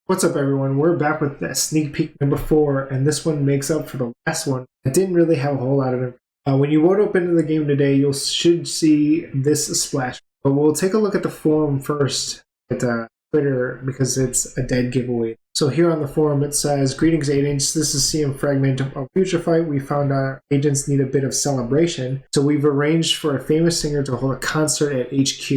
What's up, everyone? We're back with that sneak peek number 4, and this one makes up for the last one. It didn't really have a whole lot of it. When you load up into the game today, you should see this splash. But we'll take a look at the forum first at Twitter because it's a dead giveaway. So here on the forum it says, "Greetings agents, this is CM Fragment of Future Fight. We found our agents need a bit of celebration, so we've arranged for a famous singer to hold a concert at HQ.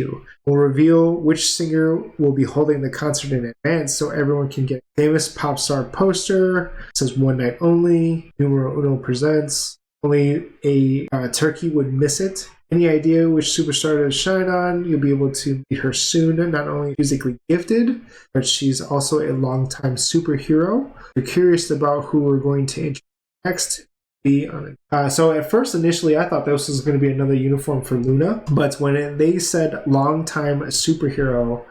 We'll reveal which singer will be holding the concert in advance so everyone can get a famous pop star poster. It says one night only, numero uno presents, only a turkey would miss it. Any idea which superstar to shine on? You'll be able to meet her soon. Not only musically gifted, but she's also a longtime superhero. If you're curious about who we're going to introduce next, be on it." So at first, initially, I thought this was going to be another uniform for Luna, but when they said longtime superhero,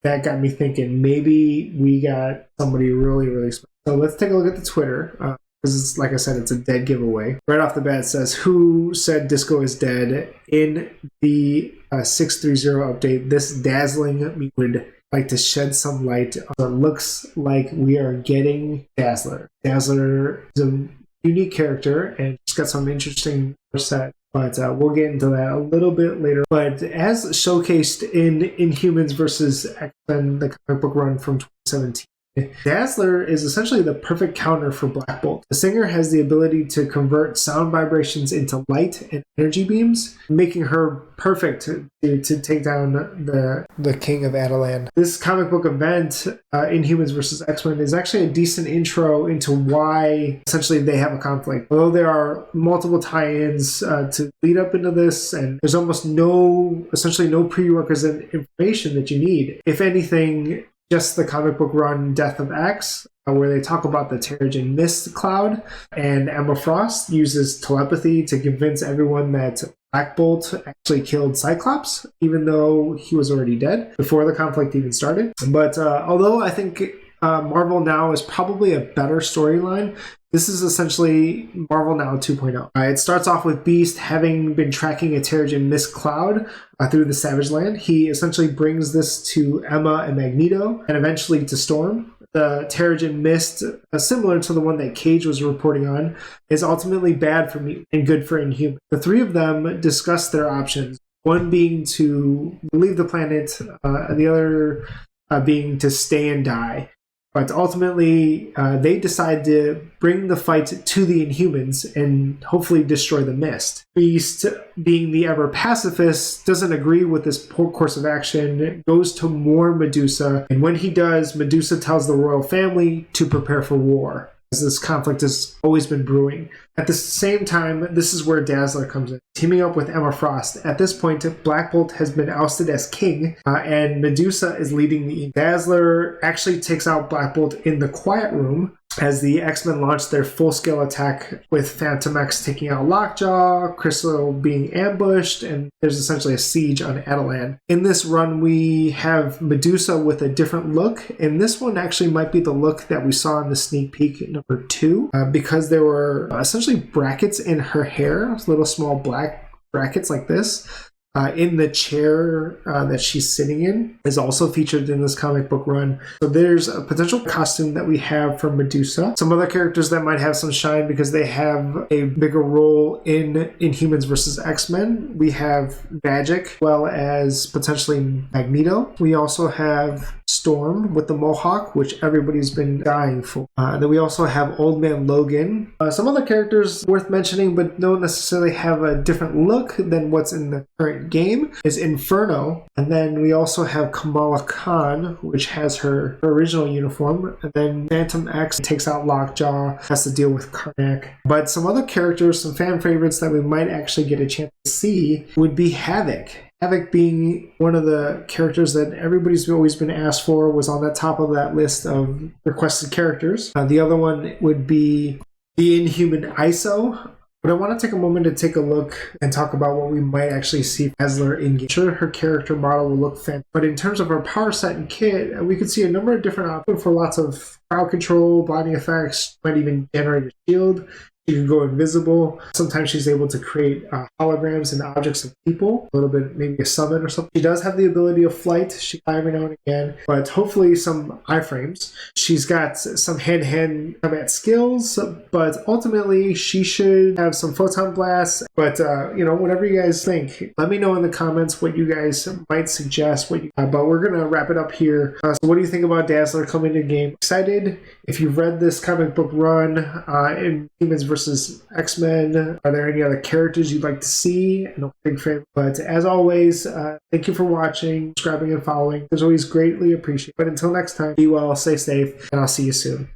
that got me thinking maybe we got somebody really, really special. So let's take a look at the Twitter. Because it's, like I said, it's a dead giveaway. Right off the bat, it says, "Who said disco is dead? In the 630 update, this dazzling would like to shed some light. It looks like we are getting Dazzler. Dazzler is a unique character and she's got some interesting set. But we'll get into that a little bit later. But as showcased in Inhumans versus X-Men, the comic book run from 2017, Dazzler is essentially the perfect counter for Black Bolt. The singer has the ability to convert sound vibrations into light and energy beams, making her perfect to take down the King of Adelan. This comic book event, Inhumans vs. X-Men, is actually a decent intro into why essentially they have a conflict. Although there are multiple tie-ins to lead up into this, and there's almost essentially no prerequisite information that you need. If anything, just the comic book run Death of X, where they talk about the Terrigen Mist Cloud, and Emma Frost uses telepathy to convince everyone that Black Bolt actually killed Cyclops, even though he was already dead before the conflict even started. But although I think Marvel Now is probably a better storyline, this is essentially Marvel Now 2.0. It starts off with Beast having been tracking a Terrigen Mist Cloud through the Savage Land. He essentially brings this to Emma and Magneto, and eventually to Storm. The Terrigen Mist, similar to the one that Cage was reporting on, is ultimately bad for mutant and good for Inhuman. The three of them discuss their options, one being to leave the planet, the other being to stay and die. But ultimately, they decide to bring the fight to the Inhumans and hopefully destroy the Mist. Beast, being the ever-pacifist, doesn't agree with this poor course of action, goes to mourn Medusa, and when he does, Medusa tells the royal family to prepare for war, as this conflict has always been brewing. At the same time, this is where Dazzler comes in, teaming up with Emma Frost. At this point, Black Bolt has been ousted as king, and Medusa is leading the Dazzler actually takes out Black Bolt in the Quiet Room as the X-Men launch their full-scale attack, with Phantom X taking out Lockjaw, Crystal being ambushed, and there's essentially a siege on Adelan. In this run, we have Medusa with a different look, and this one actually might be the look that we saw in the sneak peek number 2, because there were essentially brackets in her hair, little small black brackets like this. In the chair that she's sitting in is also featured in this comic book run. So there's a potential costume that we have for Medusa. Some other characters that might have some shine because they have a bigger role in Inhumans versus X-Men. We have Magic, as well as potentially Magneto. We also have Storm with the Mohawk, which everybody's been dying for. Then we also have Old Man Logan. Some other characters worth mentioning but don't necessarily have a different look than what's in the current game is Inferno, and then we also have Kamala Khan, which has her original uniform, and then Phantom X takes out Lockjaw, has to deal with Karnak. But some other characters, some fan favorites that we might actually get a chance to see would be Havoc. Havoc being one of the characters that everybody's always been asked for, was on the top of that list of requested characters. The other one would be the Inhuman ISO. But I want to take a moment to take a look and talk about what we might actually see Dazzler in game. Sure, her character model will look fantastic, but in terms of her power set and kit, we could see a number of different options for lots of crowd control, blinding effects, might even generate a shield. She can go invisible. Sometimes she's able to create holograms and objects of people, a little bit, maybe a summon or something. She does have the ability of flight. She can fly every now and again, but hopefully some iframes. She's got some hand-to-hand combat skills, but ultimately she should have some photon blasts. But, whatever you guys think, let me know in the comments what you guys might suggest. But we're going to wrap it up here. So what do you think about Dazzler coming to the game? Excited? If you've read this comic book run in Inhumans versus X-Men, are there any other characters you'd like to see? I'm a big fan. But as always, thank you for watching, subscribing, and following. It's always greatly appreciated. But until next time, be well, stay safe, and I'll see you soon.